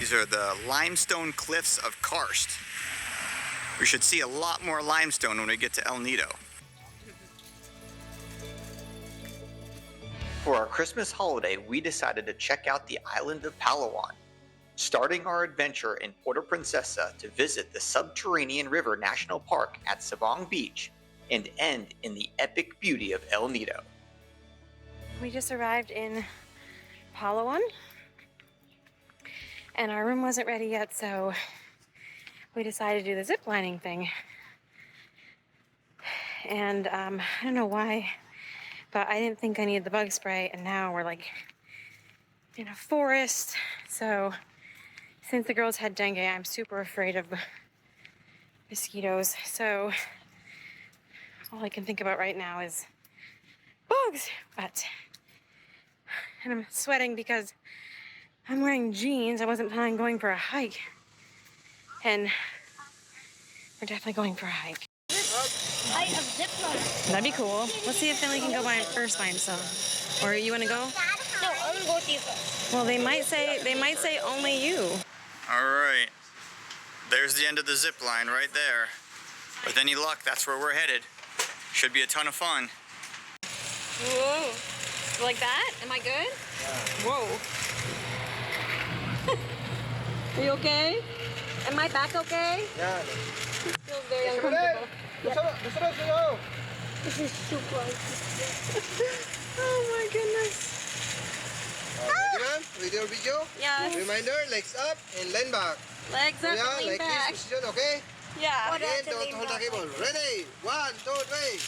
These are the limestone cliffs of Karst. We should see a lot more limestone when we get to El Nido. For our Christmas holiday, we decided to check out the island of Palawan, starting our adventure in Puerto Princesa to visit the Subterranean River National Park at Sabang Beach and end in the epic beauty of El Nido. We just arrived in Palawan and our room wasn't ready yet, so we decided to do the zip lining thing. And I don't know why, but I didn't think I needed the bug spray, and now we're like in a forest. So since the girls had dengue, I'm super afraid of mosquitoes. So all I can think about right now is bugs. And I'm sweating because I'm wearing jeans. I wasn't planning on going for a hike. And we're definitely going for a hike. Height of zipline. That'd be cool. Let's see if Finley can go by first by himself. Or you want to go? No, I'm gonna go with you first. Well, they might say only you. All right, there's the end of the zip line right there. With any luck, that's where we're headed. Should be a ton of fun. Whoa. Like that? Am I good? Yeah. Whoa. Are you okay? Am my back okay? Yeah. Feels very uncomfortable. This is super. Oh my goodness. Ready, ma'am? With your video? Yes. Reminder, legs up and lean back. Legs up Yeah, and lean like back. this position, okay? Yeah. Again, don't hold the cable. Ready? 1, 2, 3.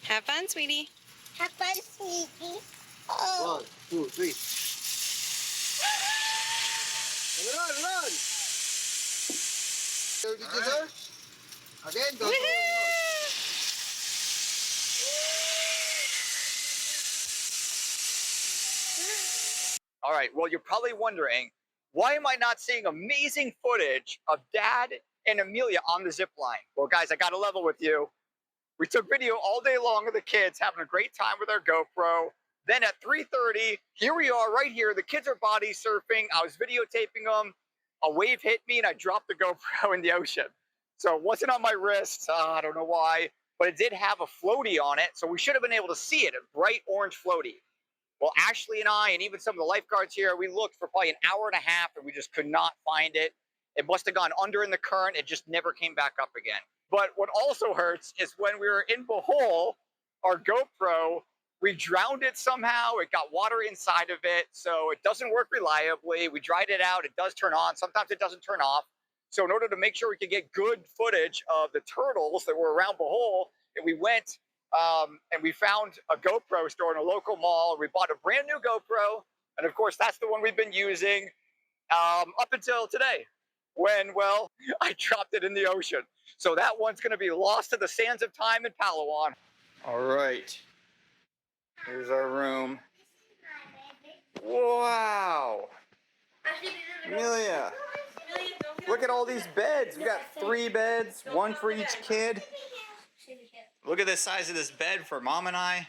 Have fun, sweetie. Have fun, sneaky. 1, 2, 3. Run! Your video, sir? Again, don't hold the All right, well, you're probably wondering, why am I not seeing amazing footage of Dad and Amelia on the zip line? Well, guys, I got to level with you. We took video all day long of the kids having a great time with our GoPro. Then at 3:30, here we are right here. The kids are body surfing. I was videotaping them. A wave hit me and I dropped the GoPro in the ocean. So it wasn't on my wrist. I don't know why, but it did have a floaty on it. So we should have been able to see it, a bright orange floaty. Well, Ashley and I, and even some of the lifeguards here, we looked for probably an hour and a half and we just could not find it. It must have gone under in the current. It just never came back up again. But what also hurts is when we were in Bohol, our GoPro, we drowned it somehow. It got water inside of it, so it doesn't work reliably. We dried it out. It does turn on. Sometimes it doesn't turn off. So in order to make sure we could get good footage of the turtles that were around Bohol, we went and we found a GoPro store in a local mall. We bought a brand new GoPro, and of course, that's the one we've been using up until today, when, well, I dropped it in the ocean. So that one's going to be lost to the sands of time in Palawan. All right. Here's our room. Wow. Amelia, look at all these beds. We got 3 beds, 1 for each kid. Look at the size of this bed for Mom and I.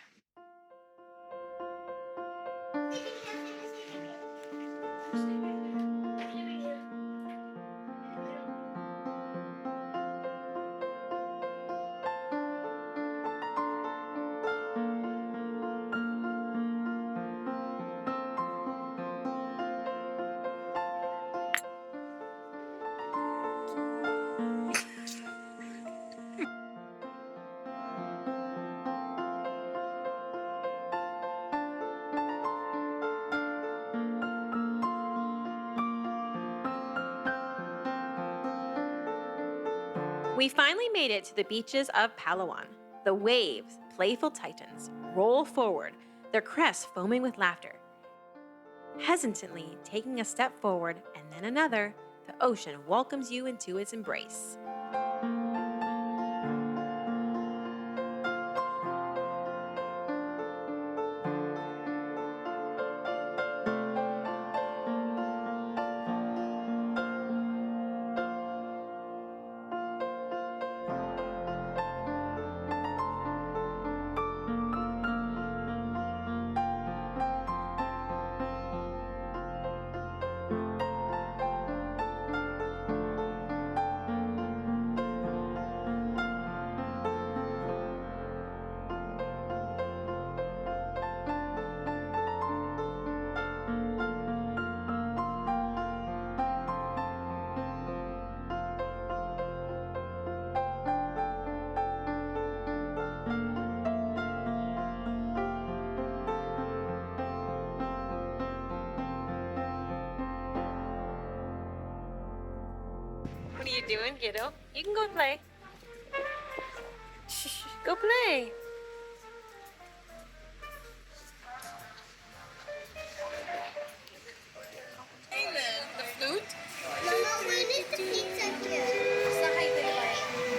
We finally made it to the beaches of Palawan. The waves, playful titans, roll forward, their crests foaming with laughter. Hesitantly taking a step forward and then another, the ocean welcomes you into its embrace. What are you doing, kiddo? You can go play. Shh, go play. The flute? Mama, when is the pizza here? It's not hyper.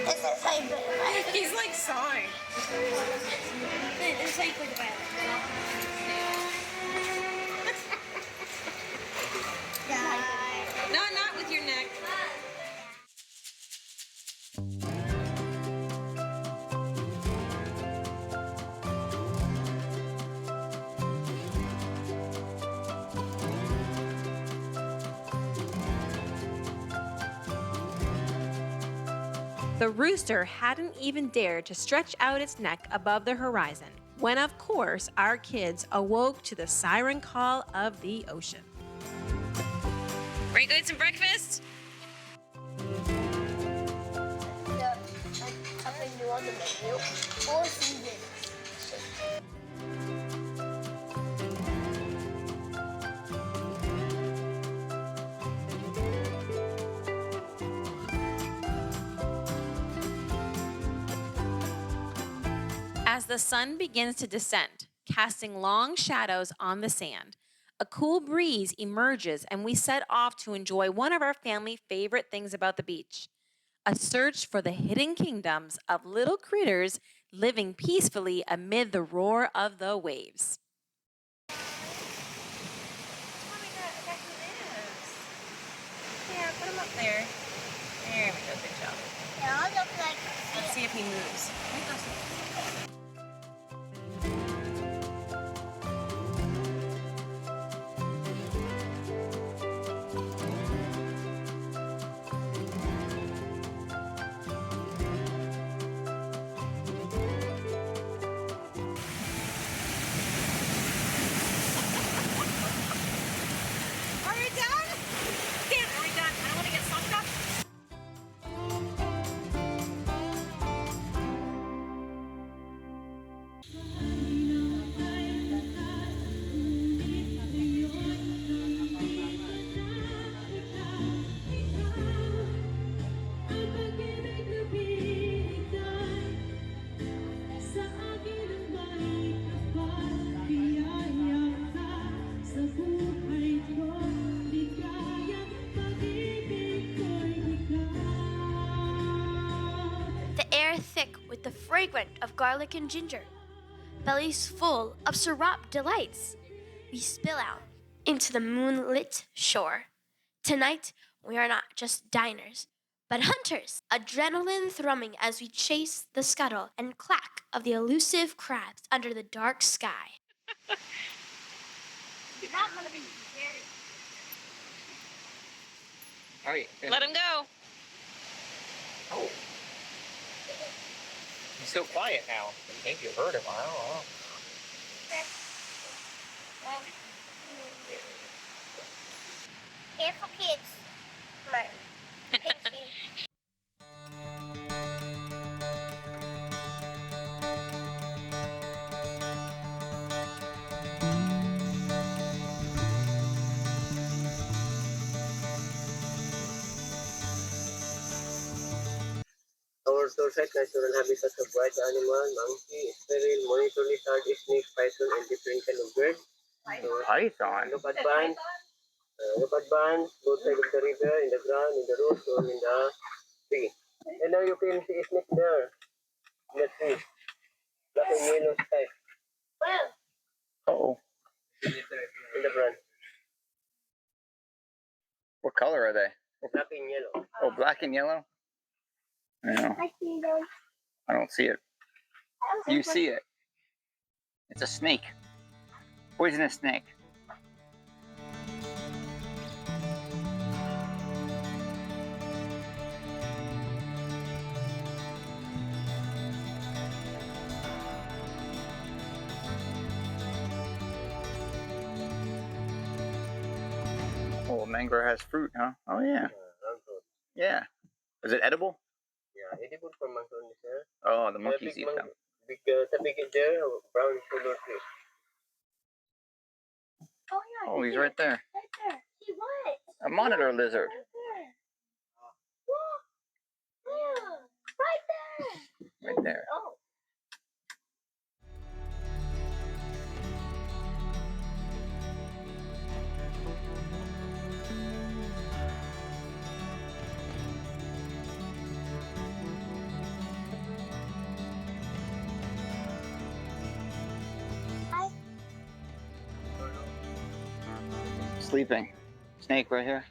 This is hyper. He's like sawing. It's hyper. No, not with your neck. The rooster hadn't even dared to stretch out its neck above the horizon when, of course, our kids awoke to the siren call of the ocean. Ready to go eat some breakfast? Something new on the menu. 4 seasons. As the sun begins to descend, casting long shadows on the sand, a cool breeze emerges and we set off to enjoy one of our family favorite things about the beach, a search for the hidden kingdoms of little critters living peacefully amid the roar of the waves. Oh my God, I got who is. Yeah, put him up there. There we go, good job. They all look like. Let's see if he moves. Are we done? Dan, are we done? I don't want to get sucked up. The air thick with the fragrance of garlic and ginger. Bellies full of syrup delights. We spill out into the moonlit shore. Tonight, we are not just diners, but hunters. Adrenaline thrumming as we chase the scuttle and clack of the elusive crabs under the dark sky. Not gonna be scary. All right. Let him go. Oh. He's so quiet now. Maybe you heard him. I don't know. Careful, kids. Come on. outdoor site, natural habitat of wild animal, monkey, squirrel, monitor lizard, snake, python, and different kind of bird. Python. Look advance, both side of the river, in the ground, in the road, or in the tree. And now you can see a snake there. In the tree. Black and yellow stripe. Oh, In the front. what color are they? Black and yellow. Oh, black and yellow? No, I don't see it. You see it. It's a snake. Poisonous snake. Oh, mangrove has fruit, huh? Oh, yeah. Mangrove. Yeah. Is it edible? Yeah, edible for mangrove is there. Oh, the monkeys eat them. Big, big is there, brown color tree. Oh, he's right there. Right there. See what? A monitor lizard. Right there. Look. Right there. Right there. Oh. Sleeping. Snake right here.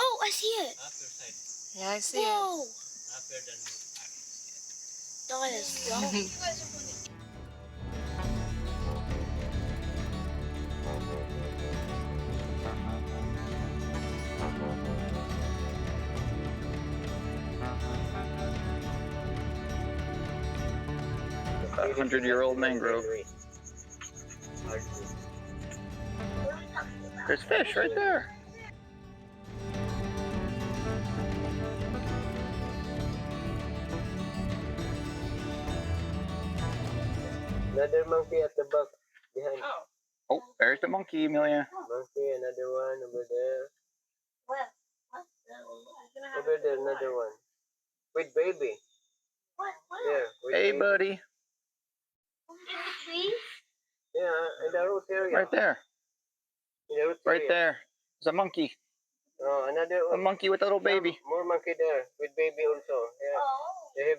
Oh, I see it. Yeah, I see Whoa. That is long. A 100-year-old mangrove. There's fish right there. Another monkey at the back, behind. Oh, there's the monkey, Amelia. Monkey, another one over there. Over there, another one. With baby. There. With Hey, baby. buddy. In the tree? Yeah, in the root area. Right there. In the root Right area. there. There's a monkey. Oh, another A monkey with a little baby. More monkey there, with baby also. Yeah. Oh. They have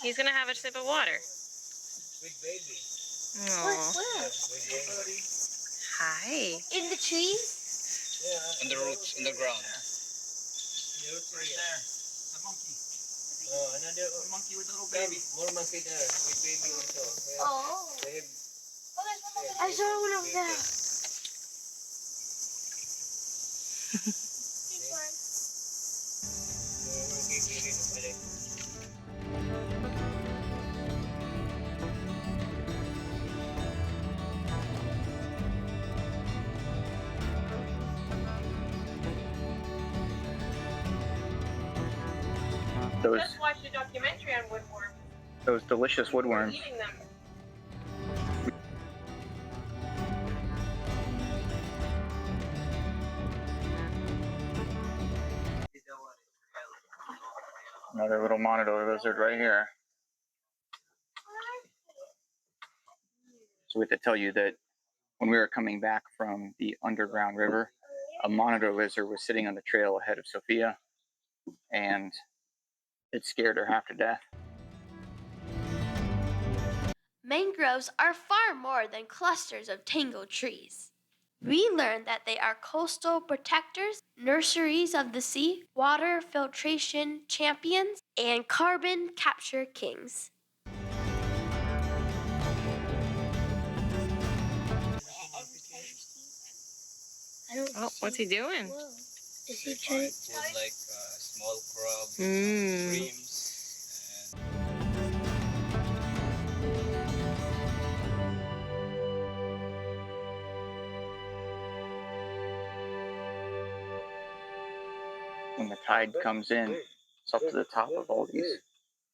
He's gonna have a sip of water. with baby. Aww. With baby. Hi. In the trees? Yeah. In the roots, in the ground. In the root Right area. there. The monkey. Oh, another Monkey with a little baby. more monkey there, with baby also. Yeah. Oh. They have I saw one over there. Those, Just watched a documentary on woodworms. those delicious woodworms. Eating them. Another little monitor lizard right here. So we have to tell you that when we were coming back from the underground river, a monitor lizard was sitting on the trail ahead of Sophia, and it scared her half to death. Mangroves are far more than clusters of tangled trees. We learned that they are coastal protectors, nurseries of the sea, water filtration champions, and carbon capture kings. Oh, what's he doing? Is he trying? Food like small crab, Mmm. shrimps, When the tide comes in, it's up to the top of all these.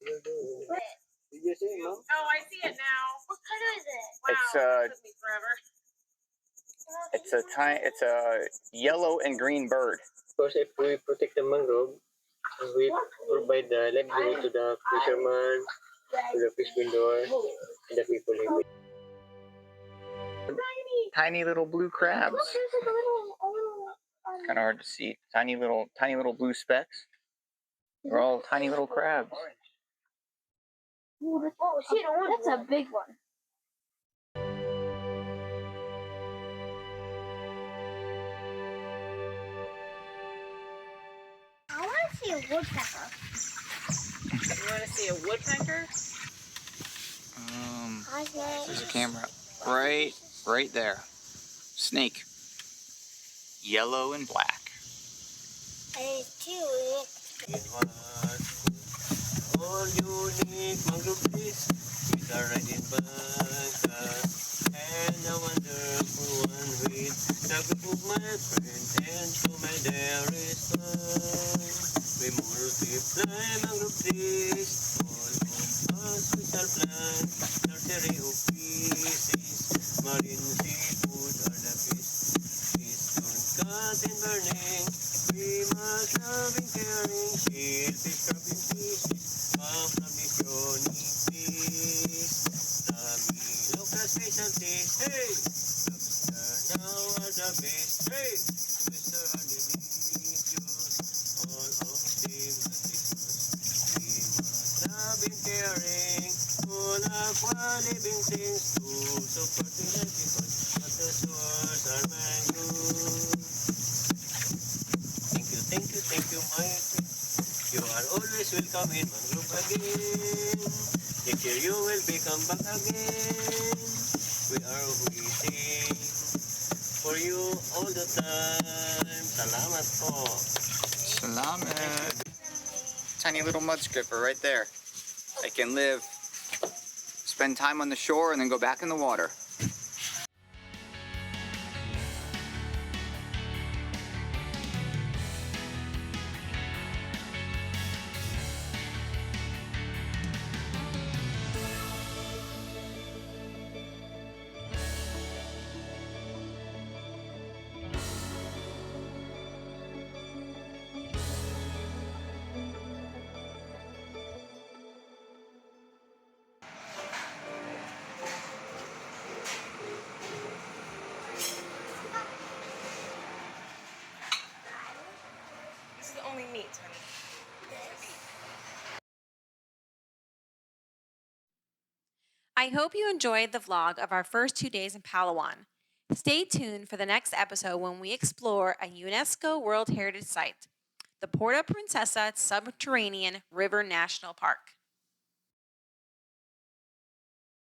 Did you see, Mom? Oh, I see it now. What color is it? It's That took me forever. it's a yellow and green bird. Of course, if we protect the mangrove, So we provide the livelihood to the fishermen, to the fish vendor, and the people who Tiny little blue crabs. Kind of hard to see. Tiny little blue specks. They're all tiny little crabs. Oh, see, that's a big one. I want to see a woodpecker. You want to see a woodpecker? There's a camera. Right there. Snake. Yellow and black. I do. all unique mangrove trees with a red in Baga and a wonderful one with the group of my friend and to my dearest son. We multiply mangrove trees all on us we shall plant nursery of pieces. Marine seafood are the best. Please don't cut and burning. We must love and caring. Shellfish, crab and fishes come from the chronic fish. Tamil look at specialties. Hey! Lobster now are the best. Hey! Fish are delicious. All of them nutritious. We must love and caring. All aqua living things to support the livelihood. But the source are mangrove. Thank you, my friend. You are always welcome in Mangrove again. Next year you will become back again. We are waiting for you all the time. Salamat po. Salamat. Tiny little mud stripper right there. They can live, spend time on the shore, and then go back in the water. This is only meat, honey. I hope you enjoyed the vlog of our first 2 days in Palawan. Stay tuned for the next episode when we explore a UNESCO World Heritage Site, the Puerto Princesa Subterranean River National Park.